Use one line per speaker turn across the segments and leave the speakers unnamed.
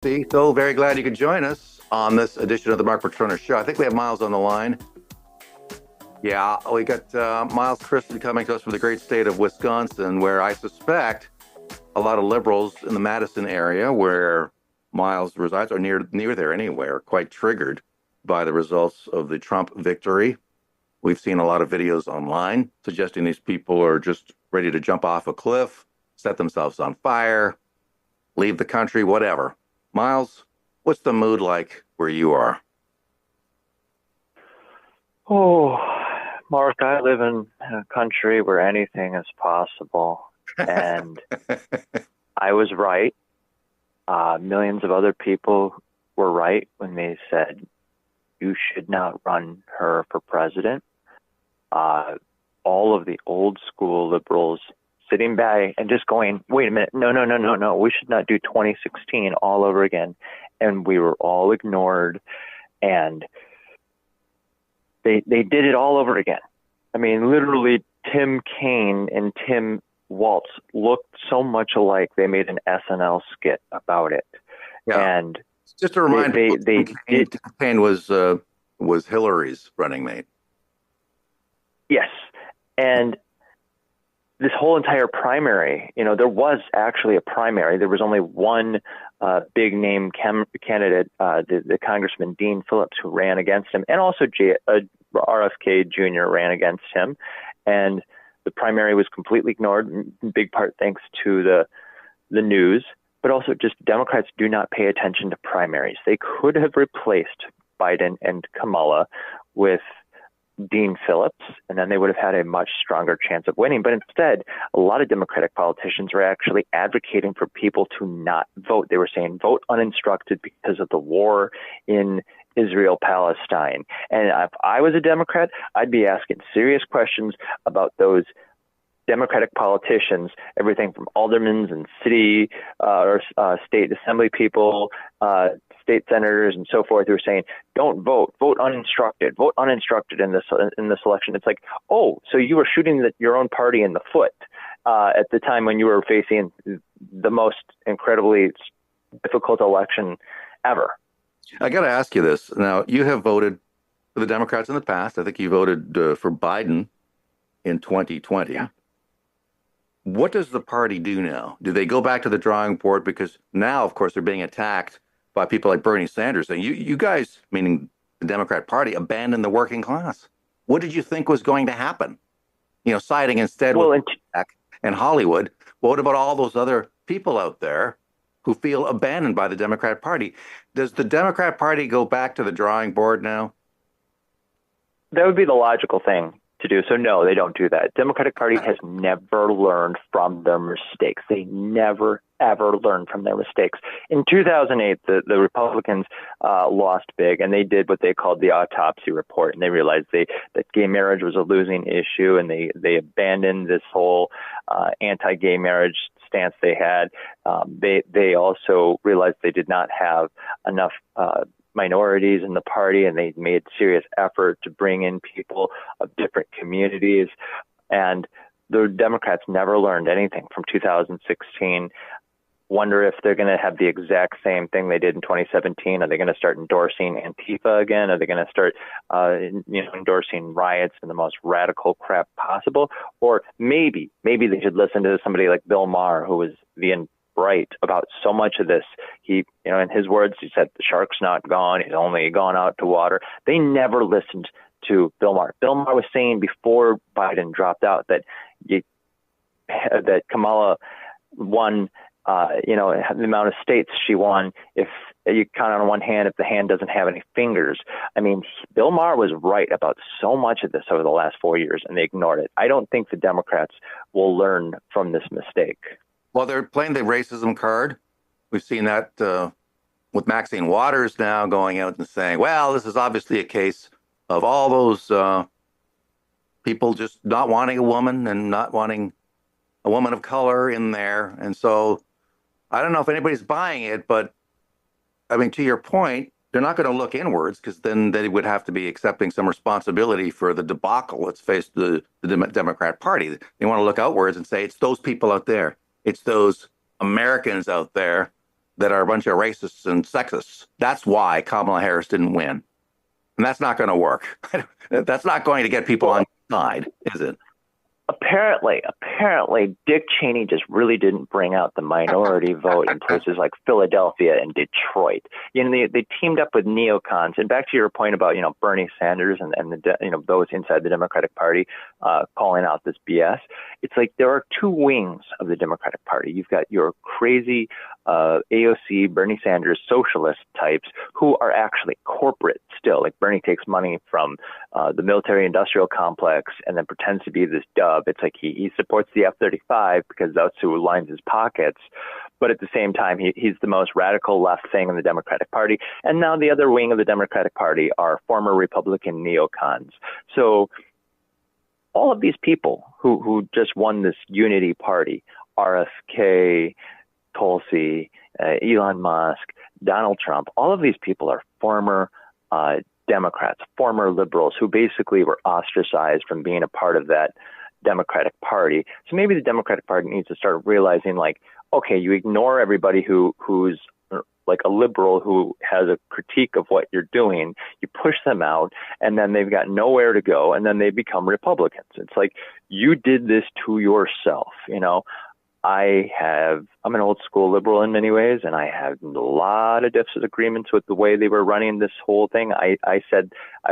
So very glad you could join us on this edition of the Mark Patroner Show. I think we have Miles on the line. Yeah, we got Miles Christen coming to us from the great state of Wisconsin, where I suspect a lot of liberals in the Madison area, where Miles resides, or near there anyway, are quite triggered by the results of the Trump victory. We've seen a lot of videos online suggesting these people are just ready to jump off a cliff, set themselves on fire, leave the country, whatever. Miles, what's the mood like where you are?
Oh, Mark, I live in a country where anything is possible. And I was right. Millions of other people were right when they said you should not run her for president. All of the old school liberals sitting back and just going, wait a minute, no, we should not do 2016 all over again. And we were all ignored. And they did it all over again. I mean, literally, Tim Kaine and Tim Waltz looked so much alike. They made an SNL skit about it.
Yeah.
And
just a reminder,
they did.
Tim Kaine was Hillary's running mate.
Yes, and this whole entire primary, there was actually a primary. There was only one big name candidate, the Congressman Dean Phillips, who ran against him, and also RFK Jr. ran against him. And the primary was completely ignored, in big part thanks to the news, but also just Democrats do not pay attention to primaries. They could have replaced Biden and Kamala with Dean Phillips, and then they would have had a much stronger chance of winning. But instead, a lot of Democratic politicians were actually advocating for people to not vote. They were saying vote uninstructed because of the war in Israel-Palestine. And if I was a Democrat, I'd be asking serious questions about those Democratic politicians, everything from aldermen and city or state assembly people, state senators, and so forth, who are saying, "Don't vote, vote uninstructed in this election." It's like, oh, so you were shooting your own party in the foot at the time when you were facing the most incredibly difficult election ever.
I got to ask you this. Now, you have voted for the Democrats in the past. I think you voted for Biden in 2020.
Yeah.
What does the party do now? Do they go back to the drawing board? Because now, of course, they're being attacked by people like Bernie Sanders saying, you guys, meaning the Democrat Party, abandoned the working class. What did you think was going to happen? Siding instead with and Hollywood. What about all those other people out there who feel abandoned by the Democrat Party? Does the Democrat Party go back to the drawing board now?
That would be the logical thing to do. So no, they don't do that. Democratic Party has never learned from their mistakes. They never, ever learned from their mistakes. In 2008, the Republicans lost big, and they did what they called the autopsy report, and they realized that gay marriage was a losing issue, and they abandoned this whole anti-gay marriage stance they had. They also realized they did not have enough minorities in the party, and they made serious effort to bring in people of different communities. And the Democrats never learned anything from 2016. Wonder if they're going to have the exact same thing they did in 2017. Are they going to start endorsing Antifa again? Are they going to start endorsing riots and the most radical crap possible? Or maybe they should listen to somebody like Bill Maher, who was right about so much of this. He, in his words, he said, the shark's not gone. He's only gone out to water. They never listened to Bill Maher. Bill Maher was saying before Biden dropped out that Kamala won, the amount of states she won, if you count on one hand, if the hand doesn't have any fingers. I mean, Bill Maher was right about so much of this over the last 4 years, and they ignored it. I don't think the Democrats will learn from this mistake.
Well, they're playing the racism card. We've seen that with Maxine Waters now going out and saying, well, this is obviously a case of all those people just not wanting a woman and not wanting a woman of color in there. And so I don't know if anybody's buying it, but I mean, to your point, they're not going to look inwards, because then they would have to be accepting some responsibility for the debacle that's faced the Democrat Party. They want to look outwards and say, it's those people out there. It's those Americans out there that are a bunch of racists and sexists. That's why Kamala Harris didn't win. And that's not going to work. That's not going to get people on your side, is it?
Apparently, Dick Cheney just really didn't bring out the minority vote in places like Philadelphia and Detroit. They teamed up with neocons. And back to your point about Bernie Sanders and those inside the Democratic Party calling out this BS. It's like there are two wings of the Democratic Party. You've got your crazy AOC, Bernie Sanders, socialist types who are actually corporate still. Like Bernie takes money from the military-industrial complex and then pretends to be this dove. It's like he supports the F-35 because that's who lines his pockets. But at the same time, he's the most radical left thing in the Democratic Party. And now the other wing of the Democratic Party are former Republican neocons. So all of these people who just won this unity party, RFK, Tulsi, Elon Musk, Donald Trump, all of these people are former Democrats, former liberals who basically were ostracized from being a part of that Democratic Party. So maybe the Democratic Party needs to start realizing, like, okay, you ignore everybody who's like a liberal who has a critique of what you're doing, you push them out, and then they've got nowhere to go, and then they become Republicans. It's like you did this to yourself, I'm an old school liberal in many ways, and I have a lot of disagreements with the way they were running this whole thing. I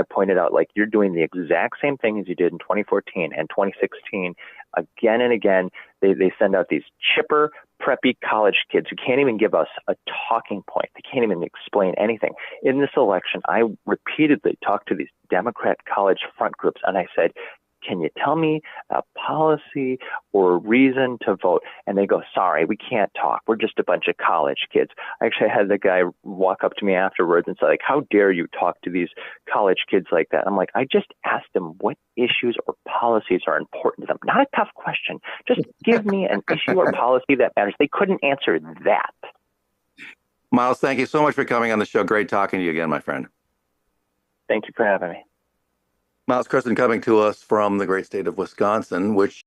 pointed out, like, you're doing the exact same thing as you did in 2014 and 2016 again and again. They send out these chipper, preppy college kids who can't even give us a talking point. They can't even explain anything. In this election, I repeatedly talked to these Democrat college front groups, and I said, can you tell me a policy or reason to vote? And they go, sorry, we can't talk. We're just a bunch of college kids. I actually had the guy walk up to me afterwards and say, like, how dare you talk to these college kids like that? I'm like, I just asked them what issues or policies are important to them. Not a tough question. Just give me an issue or policy that matters. They couldn't answer that.
Miles, thank you so much for coming on the show. Great talking to you again, my friend.
Thank you for having me.
Miles Christen coming to us from the great state of Wisconsin, which